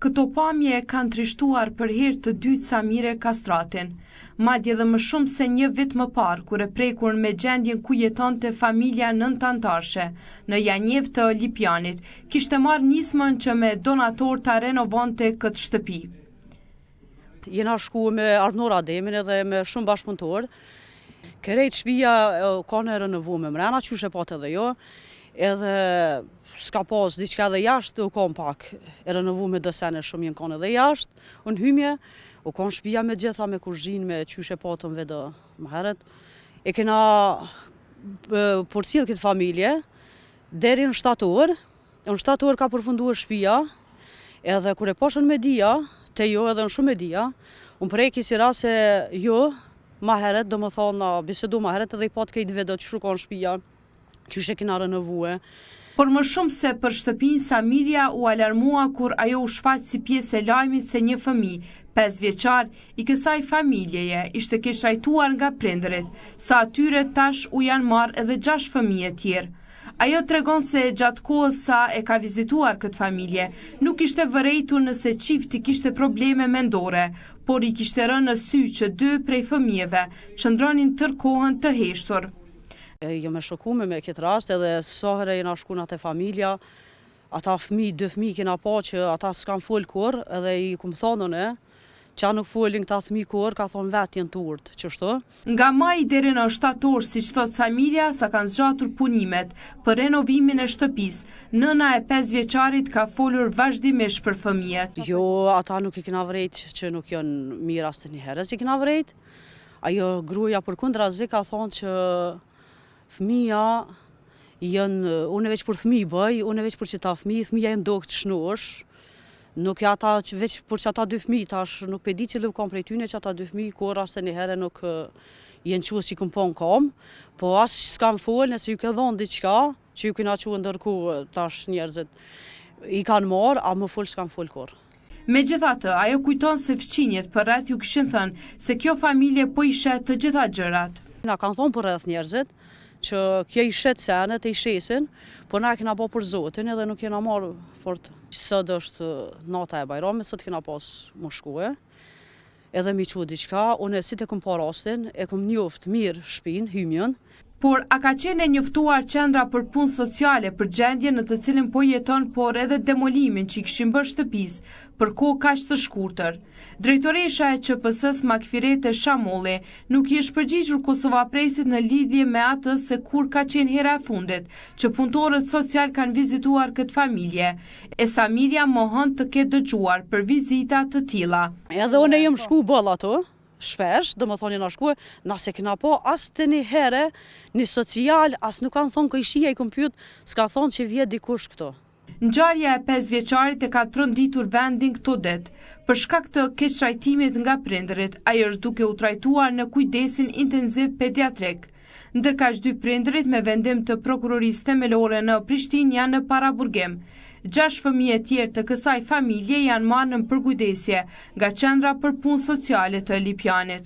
Këto pamje e kanë trishtuar për herë të dytë Samire Kastratin, madje dhe më shumë se një vit më parë, kur e prekur me gjendjen ku jetonte familja nëntantarshe në Janjev të Lipjanit, kishte marrë nismën që me donator ta renovonte këtë shtëpi. Jena shku me Arnor Ademin edhe me shumë bashkëpunëtor. Kerejt shtëpia ka në renovuar mrena, qyshe pat edhe jo, edhe s'ka pas diçka edhe jashtë, u kam pak e renovuar me dosene shumë jenë kanë edhe jashtë, unë hymje, u kanë shtëpia me gjitha me kuzhinë, me qyshe patëm vedo më herët. E kena përcjell këtë familje, deri në shtator ka përfunduar shtëpia, edhe kur e pashën media, te jo edhe në shumë media, unë preki si rast se jo, ma heret, do më thonë, bisedu ma heret edhe i pat kejt vedo që shukon shpia, që shë kena rënëvue. Por më shumë se për shtëpinë, Samiria u alarmua kur ajo u shfaq si pjesë e lajmit se një fëmijë, 5 vjeçar, i kësaj familjeje, ishte keshajtuar nga prindërit, sa atyre tash u janë marrë edhe 6 fëmijë tjerë. Ajo tregon se gjatë kohës sa e ka vizituar këtë familje, nuk ishte vërejtur nëse çifti kishte probleme mendore, por i kishte rënë në sy që 2 prej fëmijëve qëndronin tërë kohën të heshtur. Jo me shokume me këtë rast, edhe sa herë jena shku në atë familja, ata fëmijë, 2 fëmijë kena pa që ata s'kan fol kur, edhe i kum thonë ne, qa nuk folin këta fëmijë kur, ka thonë vetë jenë të urtë, qështu? Nga maj deri në shtator, siç thot Samiria, sa kanë zgjatur punimet për renovimin e shtëpisë, nëna e 5 vjeçarit ka folur vazhdimisht për fëmijët. Jo, ata nuk i kena vrejt që nuk janë mirë as të një herës i kena vrejt. Ajo gruaja përkundrazi ka thonë që fëmija janë, unë e veç për fëmijë bëj, unë e veç për që ta fëmija janë dokë të shnush. Nuk ja ta veç për që ata 2 fëmijë, tash nuk pe di që dhe u kam prej tyne që ata 2 fëmijë, kur asë një herë nuk jenë që si këm pon kam, po asë s'kam folë, nëse ju ke dhonë diqka, që ju kena që ndërku tash njerëzit, i kanë marë, a më folë s'kam folë kur. Megjithatë, ajo kujton se fqinjet për rreth ju kishin thënë se kjo familje po i shet të gjitha gjërat. Na kanë thonë për rreth njerëzit, që kjo i shetë senet e i shesin, po na kena po për Zotin edhe nuk kena marrë fort. Sot është nata e Bajramit, sot kena pas më shkue, edhe mi qu diqka, unë si të këm pa rastin, e këm njoft mirë shpin, hymjën. Por a ka qenë njoftuar qendra për punë sociale për gjendje në të cilin po jeton, por edhe demolimin që i kishin bërë shtëpisë për kohë kaq të shkurtër. Drejtoresha e QPS-s Makfirete Shamolli nuk i është përgjigjur Kosovapresit në lidhje me atë se kur ka qenë hera e fundit që punëtorët social kanë vizituar këtë familje, e Samiria mohon të ketë dëgjuar për vizita të tilla. Edhe unë jem shku bëll ato, shpesh, do më thoni në shku, nëse kena po as të një herë, një social, as nuk kanë thonë këjshia i kompjut, s'ka thonë që vjetë dikush këto. Ngjarja e 5 vjeçarit e ka tronditur vendin këto ditë. Për shkak të keqtrajtimit nga prindërit, ai është duke u trajtuar në kujdesin intensiv pediatrik. Ndërkaq 2 prindërit me vendim të prokurorisë themelore në Prishtinë janë në paraburgim. 6 fëmijë tjerë të kësaj familje janë marrë në përkujdesje nga qendra për punë sociale të Lipjanit.